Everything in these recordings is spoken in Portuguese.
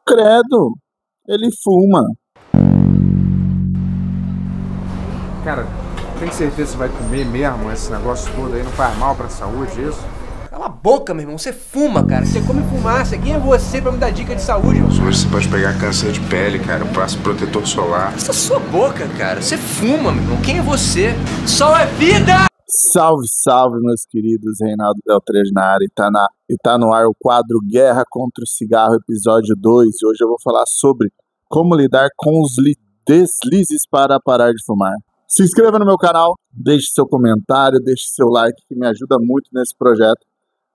Credo, ele fuma. Cara, tem certeza que você vai comer mesmo esse negócio todo aí? Não faz mal pra saúde isso? Cala a boca, meu irmão. Você fuma, cara. Você come fumaça. Quem é você pra me dar dica de saúde, irmão? Hoje você pode pegar câncer de pele, cara. Eu passo protetor solar. Essa sua boca, cara. Você fuma, meu irmão. Quem é você? Sol é vida! Salve, salve, meus queridos. Reinaldo Beltrame na área. E tá no ar o quadro Guerra contra o Cigarro, episódio 2. E hoje eu vou falar sobre como lidar com os deslizes para parar de fumar. Se inscreva no meu canal, deixe seu comentário, deixe seu like, que me ajuda muito nesse projeto.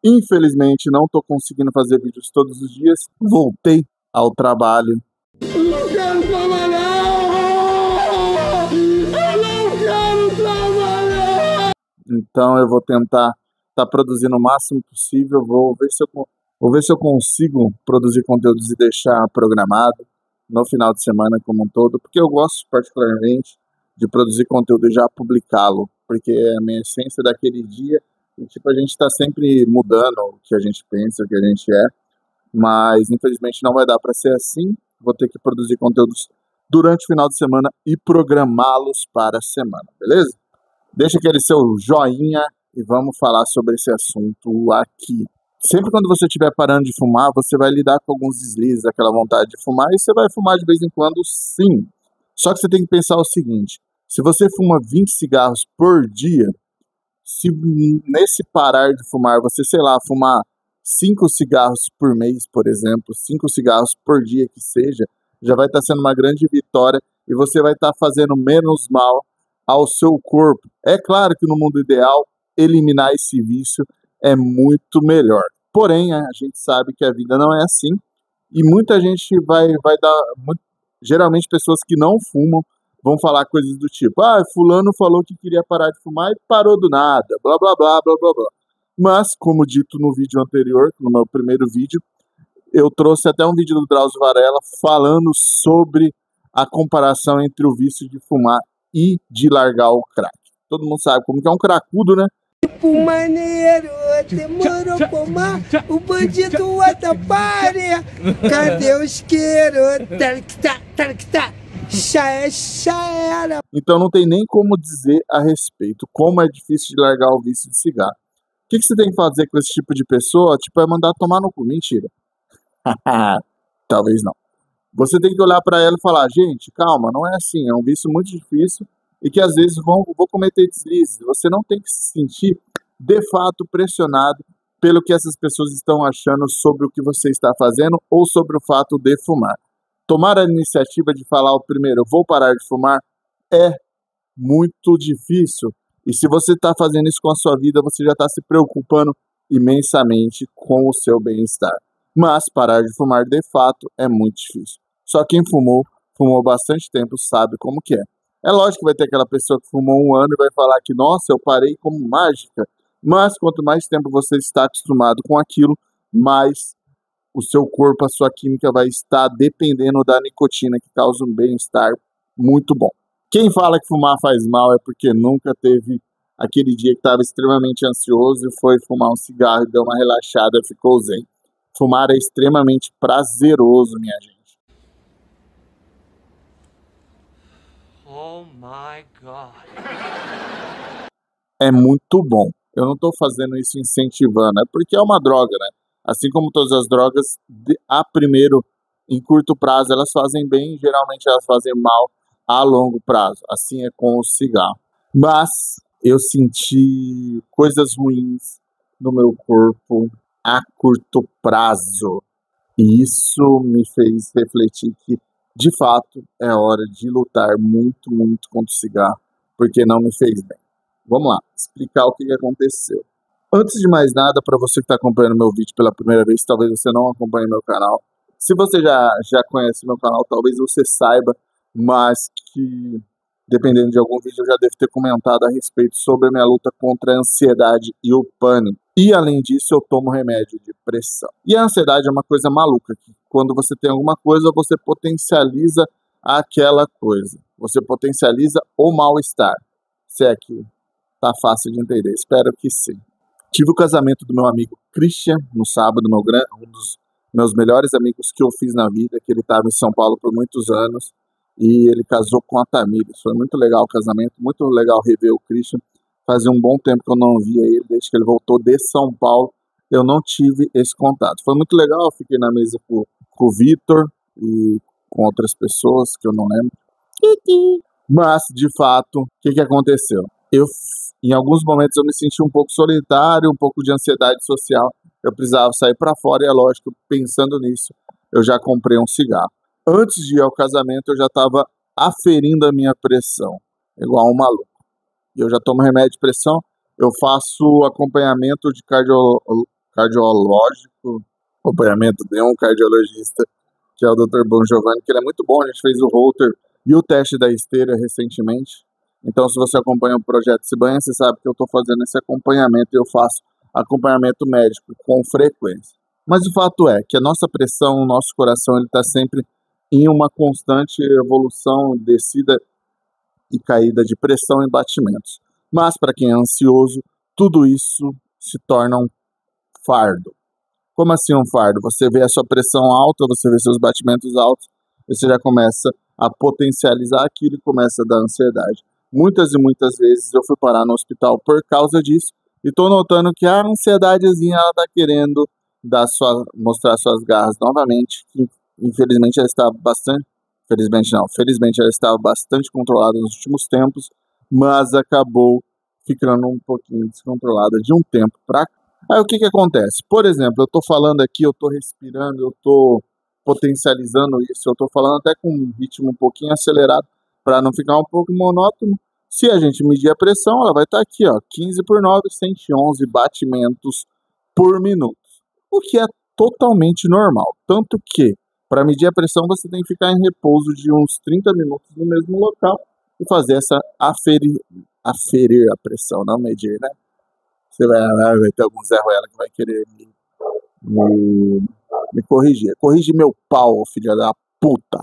Infelizmente, não tô conseguindo fazer vídeos todos os dias. Voltei ao trabalho. Não quero trabalhar! Eu não quero trabalhar! Então eu vou tentar estar produzindo o máximo possível. Vou ver se eu consigo produzir conteúdos e deixar programado no final de semana como um todo, porque eu gosto particularmente de produzir conteúdo e já publicá-lo, porque é a minha essência daquele dia. E, tipo, a gente tá sempre mudando o que a gente pensa, o que a gente é, mas infelizmente não vai dar para ser assim. Vou ter que produzir conteúdos durante o final de semana e programá-los para a semana, beleza? Deixa aquele seu joinha e vamos falar sobre esse assunto aqui. Sempre quando você estiver parando de fumar, você vai lidar com alguns deslizes, aquela vontade de fumar, e você vai fumar de vez em quando, sim. Só que você tem que pensar o seguinte: se você fuma 20 cigarros por dia, se nesse parar de fumar, você, sei lá, fumar 5 cigarros por mês, por exemplo, 5 cigarros por dia que seja, já vai estar sendo uma grande vitória e você vai estar fazendo menos mal ao seu corpo. É claro que no mundo ideal, eliminar esse vício é muito melhor. Porém, a gente sabe que a vida não é assim e muita gente vai dar... Geralmente, pessoas que não fumam vão falar coisas do tipo: ah, fulano falou que queria parar de fumar e parou do nada, blá, blá, blá, blá, blá, blá. Mas, como dito no vídeo anterior, no meu primeiro vídeo, eu trouxe até um vídeo do Drauzio Varela falando sobre a comparação entre o vício de fumar e de largar o crack. Todo mundo sabe como que é um cracudo, né? Tipo maneiro, demorou pra fumar, o bandido atrapalha. Cadê o isqueiro? Tá. Já era. Então não tem nem como dizer a respeito como é difícil de largar o vício de cigarro. O que você tem que fazer com esse tipo de pessoa? Tipo, é mandar tomar no cu. Mentira. Talvez não. Você tem que olhar para ela e falar: gente, calma, não é assim, é um vício muito difícil e que às vezes vou cometer deslizes. Você não tem que se sentir, de fato, pressionado pelo que essas pessoas estão achando sobre o que você está fazendo ou sobre o fato de fumar. Tomar a iniciativa de falar o primeiro: eu vou parar de fumar, é muito difícil. E se você está fazendo isso com a sua vida, você já está se preocupando imensamente com o seu bem-estar. Mas parar de fumar, de fato, é muito difícil. Só quem fumou bastante tempo, sabe como que é. É lógico que vai ter aquela pessoa que fumou 1 ano e vai falar que, nossa, eu parei como mágica. Mas quanto mais tempo você está acostumado com aquilo, mais o seu corpo, a sua química vai estar dependendo da nicotina, que causa um bem-estar muito bom. Quem fala que fumar faz mal é porque nunca teve aquele dia que estava extremamente ansioso e foi fumar um cigarro e deu uma relaxada e ficou zen. Fumar é extremamente prazeroso, minha gente. Oh my God. É muito bom. Eu não estou fazendo isso incentivando, é porque é uma droga, né? Assim como todas as drogas, a primeiro, em curto prazo, elas fazem bem, geralmente elas fazem mal a longo prazo. Assim é com o cigarro. Mas eu senti coisas ruins no meu corpo a curto prazo. E isso me fez refletir que, de fato, é hora de lutar muito, muito contra o cigarro, porque não me fez bem. Vamos lá, explicar o que aconteceu. Antes de mais nada, para você que está acompanhando meu vídeo pela primeira vez, talvez você não acompanhe meu canal. Se você já conhece meu canal, talvez você saiba, mas que, dependendo de algum vídeo, eu já devo ter comentado a respeito sobre a minha luta contra a ansiedade e o pânico. E, além disso, eu tomo remédio de pressão. E a ansiedade é uma coisa maluca, que quando você tem alguma coisa, você potencializa aquela coisa. Você potencializa o mal-estar. Se é que tá fácil de entender, espero que sim. Tive o casamento do meu amigo Christian no sábado, um dos meus melhores amigos que eu fiz na vida, que ele estava em São Paulo por muitos anos, e ele casou com a Tamires. Foi muito legal o casamento, muito legal rever o Christian. Fazia um bom tempo que eu não via ele, desde que ele voltou de São Paulo, eu não tive esse contato. Foi muito legal, eu fiquei na mesa com o Vitor e com outras pessoas que eu não lembro. Mas, de fato, o que aconteceu? Em alguns momentos eu me senti um pouco solitário, um pouco de ansiedade social. Eu precisava sair para fora e, é lógico, pensando nisso, eu já comprei um cigarro. Antes de ir ao casamento, eu já estava aferindo a minha pressão, igual um maluco. E eu já tomo remédio de pressão, eu faço acompanhamento de cardiológico, acompanhamento de um cardiologista, que é o Dr. Bon Giovanni, que ele é muito bom, a gente fez o Holter e o teste da esteira recentemente. Então, se você acompanha o Projeto Cibanha, você sabe que eu estou fazendo esse acompanhamento e eu faço acompanhamento médico com frequência. Mas o fato é que a nossa pressão, o nosso coração, ele está sempre em uma constante evolução, descida e caída de pressão e batimentos. Mas, para quem é ansioso, tudo isso se torna um fardo. Como assim um fardo? Você vê a sua pressão alta, você vê seus batimentos altos, você já começa a potencializar aquilo e começa a dar ansiedade. Muitas e muitas vezes eu fui parar no hospital por causa disso e estou notando que a ansiedadezinha ela está querendo mostrar suas garras novamente, que infelizmente ela estava bastante, felizmente ela estava bastante controlada nos últimos tempos, mas acabou ficando um pouquinho descontrolada de um tempo para cá. Aí o que acontece? Por exemplo, eu estou falando aqui, eu estou respirando, eu estou potencializando isso, eu estou falando até com um ritmo um pouquinho acelerado para não ficar um pouco monótono. Se a gente medir a pressão, ela vai estar aqui, ó, 15/9, 111 batimentos por minuto, o que é totalmente normal. Tanto que, para medir a pressão, você tem que ficar em repouso de uns 30 minutos no mesmo local e fazer essa aferir a pressão, não medir, né? Você vai ter algum Zé Ruela que vai querer me corrigir. Corrige meu pau, filha da puta.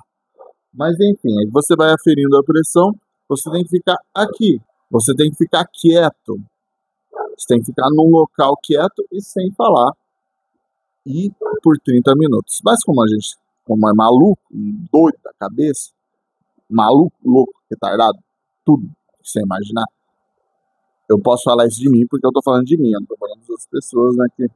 Mas enfim, aí você vai aferindo a pressão, você tem que ficar aqui. Você tem que ficar quieto. Você tem que ficar num local quieto e sem falar. E por 30 minutos. Mas como é maluco, doido da cabeça, maluco, louco, retardado, tudo que você imaginar, eu posso falar isso de mim porque eu tô falando de mim, eu não tô falando das outras pessoas, né, que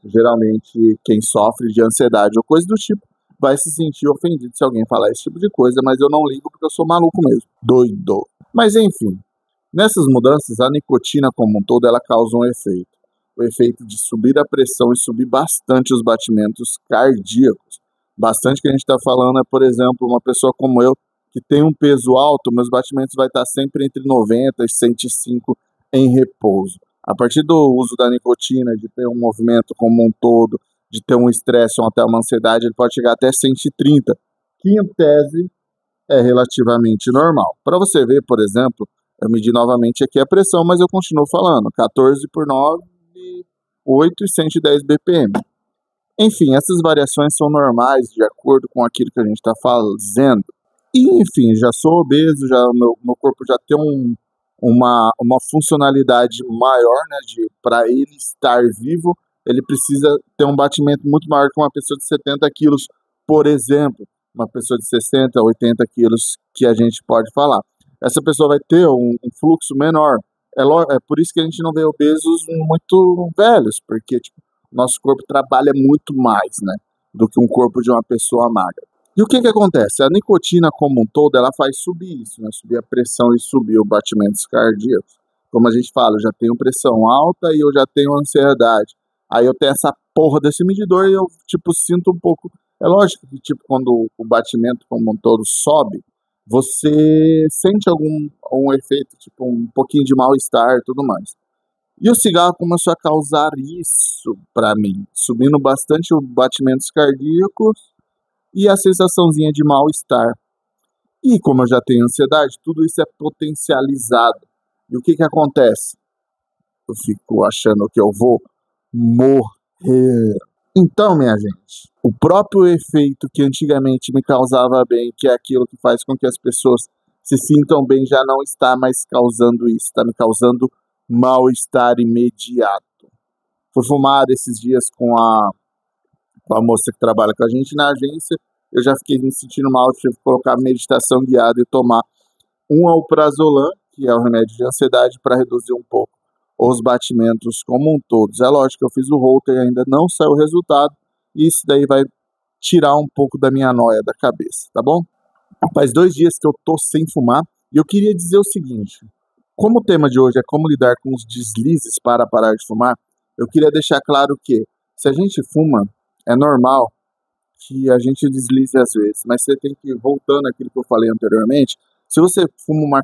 geralmente quem sofre de ansiedade ou coisa do tipo vai se sentir ofendido se alguém falar esse tipo de coisa, mas eu não ligo porque eu sou maluco mesmo, doido. Mas enfim, nessas mudanças, a nicotina como um todo, ela causa um efeito. O efeito de subir a pressão e subir bastante os batimentos cardíacos. Bastante que a gente está falando é, por exemplo, uma pessoa como eu, que tem um peso alto, meus batimentos vai estar sempre entre 90 e 105 em repouso. A partir do uso da nicotina, de ter um movimento como um todo, de ter um estresse ou até uma ansiedade, ele pode chegar até 130, que em tese é relativamente normal. Para você ver, por exemplo, eu medi novamente aqui a pressão, mas eu continuo falando, 14/9, 8 e 110 BPM. Enfim, essas variações são normais de acordo com aquilo que a gente está fazendo. E, enfim, já sou obeso, meu corpo já tem uma funcionalidade maior, né? Para ele estar vivo, ele precisa ter um batimento muito maior que uma pessoa de 70 quilos, por exemplo. Uma pessoa de 60, 80 quilos que a gente pode falar. Essa pessoa vai ter um fluxo menor. É por isso que a gente não vê obesos muito velhos, porque nosso corpo trabalha muito mais, né, do que um corpo de uma pessoa magra. E o que acontece? A nicotina como um todo, ela faz subir isso, né, subir a pressão e subir os batimentos cardíacos. Como a gente fala, eu já tenho pressão alta e eu já tenho ansiedade. Aí eu tenho essa porra desse medidor e eu, sinto um pouco... É lógico que, quando o batimento como um todo sobe, você sente algum efeito, um pouquinho de mal-estar e tudo mais. E o cigarro começou a causar isso para mim, subindo bastante os batimentos cardíacos e a sensaçãozinha de mal-estar. E como eu já tenho ansiedade, tudo isso é potencializado. E o que acontece? Eu fico achando que eu vou morrer. Então, minha gente, o próprio efeito que antigamente me causava bem, que é aquilo que faz com que as pessoas se sintam bem, já não está mais causando isso, está me causando mal-estar imediato. Fui fumar esses dias com com a moça que trabalha com a gente na agência, eu já fiquei me sentindo mal, tive que colocar meditação guiada e tomar um alprazolam, que é o remédio de ansiedade, para reduzir um pouco os batimentos como um todo. É lógico que eu fiz o Holter e ainda não saiu o resultado, e isso daí vai tirar um pouco da minha noia da cabeça, tá bom? Faz 2 dias que eu tô sem fumar, e eu queria dizer o seguinte, como o tema de hoje é como lidar com os deslizes para parar de fumar, eu queria deixar claro que, se a gente fuma, é normal que a gente deslize às vezes, mas você tem que ir voltando àquilo que eu falei anteriormente. Se você fuma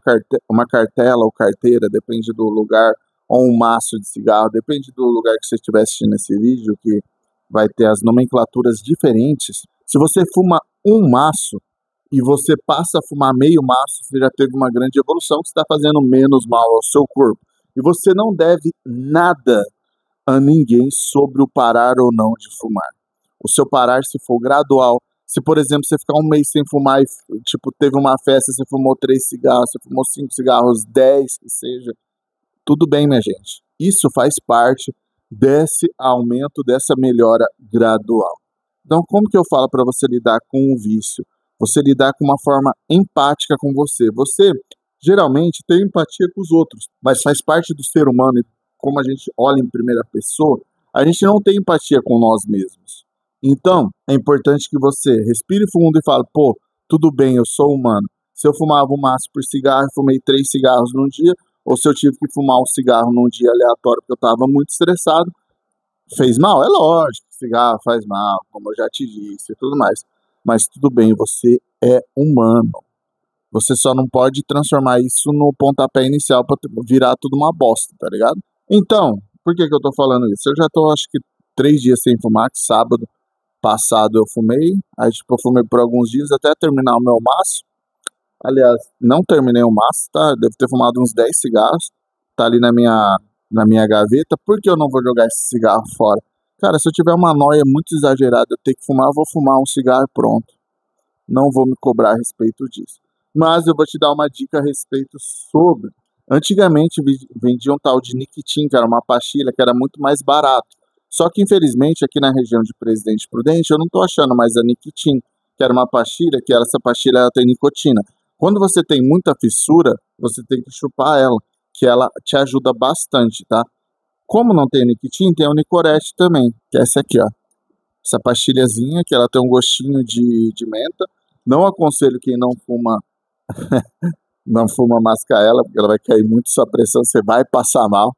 uma cartela ou carteira, depende do lugar, ou um maço de cigarro, depende do lugar que você estiver assistindo esse vídeo, que vai ter as nomenclaturas diferentes. Se você fuma um maço e você passa a fumar meio maço, você já teve uma grande evolução, que está fazendo menos mal ao seu corpo. E você não deve nada a ninguém sobre o parar ou não de fumar. O seu parar, se for gradual, se por exemplo você ficar um mês sem fumar e tipo teve uma festa, você fumou 3 cigarros, você fumou 5 cigarros, 10 que seja, tudo bem, minha gente. Isso faz parte desse aumento, dessa melhora gradual. Então, como que eu falo para você lidar com o vício? Você lidar com uma forma empática com você. Você geralmente tem empatia com os outros, mas faz parte do ser humano, e como a gente olha em primeira pessoa, a gente não tem empatia com nós mesmos. Então, é importante que você respire fundo e fale, pô, tudo bem, eu sou humano. Se eu fumava um maço por cigarro, fumei 3 cigarros num dia, ou se eu tive que fumar um cigarro num dia aleatório porque eu estava muito estressado, fez mal? É lógico, cigarro faz mal, como eu já te disse e tudo mais. Mas tudo bem, você é humano. Você só não pode transformar isso no pontapé inicial para virar tudo uma bosta, tá ligado? Então, por que eu tô falando isso? Eu já tô, acho que 3 dias sem fumar, que sábado passado eu fumei, aí tipo, eu fumei por alguns dias até terminar o meu maço. Aliás, não terminei o maço, tá? Devo ter fumado uns 10 cigarros, tá ali na minha gaveta. Por que eu não vou jogar esse cigarro fora? Cara, se eu tiver uma noia muito exagerada, eu ter que fumar, eu vou fumar um cigarro e pronto. Não vou me cobrar a respeito disso. Mas eu vou te dar uma dica a respeito sobre... Antigamente vendia um tal de Nikitin, que era uma pastilha que era muito mais barato. Só que, infelizmente, aqui na região de Presidente Prudente, eu não tô achando mais a Nikitin, que era uma pastilha, que essa pastilha ela tem nicotina. Quando você tem muita fissura, você tem que chupar ela, que ela te ajuda bastante, tá? Como não tem Nikitin, tem o Nicorette também, que é essa aqui, ó. Essa pastilhazinha, que ela tem um gostinho de menta. Não aconselho quem não fuma não fuma mascar ela, porque ela vai cair muito sua pressão, você vai passar mal.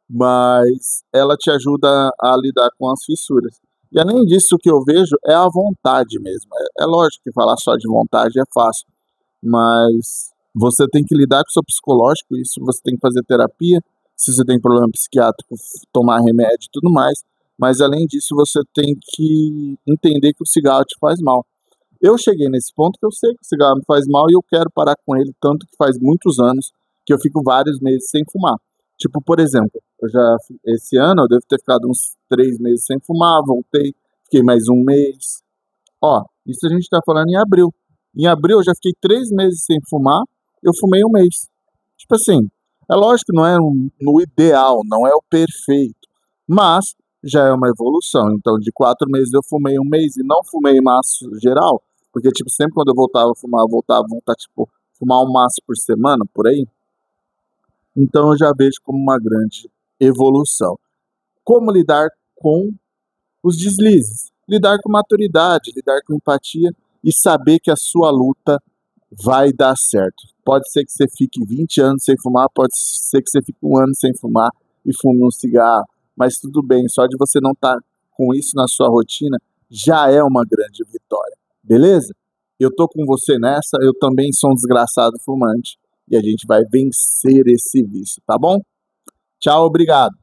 Mas ela te ajuda a lidar com as fissuras. E além disso, o que eu vejo é a vontade mesmo. É lógico que falar só de vontade é fácil, mas você tem que lidar com o seu psicológico, isso você tem que fazer terapia, se você tem problema psiquiátrico, tomar remédio e tudo mais, mas além disso você tem que entender que o cigarro te faz mal. Eu cheguei nesse ponto que eu sei que o cigarro me faz mal e eu quero parar com ele, tanto que faz muitos anos que eu fico vários meses sem fumar. Tipo, por exemplo, esse ano eu devo ter ficado uns 3 meses sem fumar, voltei, fiquei mais um mês. Ó, isso a gente tá falando em abril. Em abril eu já fiquei 3 meses sem fumar, eu fumei um mês. Tipo assim, é lógico que não é no ideal, não é o perfeito, mas já é uma evolução. Então, de 4 meses eu fumei um mês e não fumei maço geral, porque, tipo, sempre quando eu voltava a fumar, eu voltava a voltar, tipo, fumar um maço por semana, por aí. Então, eu já vejo como uma grande evolução. Como lidar com os deslizes? Lidar com maturidade, lidar com empatia e saber que a sua luta vai dar certo. Pode ser que você fique 20 anos sem fumar, pode ser que você fique 1 ano sem fumar e fume um cigarro, mas tudo bem, só de você não estar com isso na sua rotina já é uma grande vitória, beleza? Eu tô com você nessa, eu também sou um desgraçado fumante e a gente vai vencer esse vício, tá bom? Tchau, obrigado.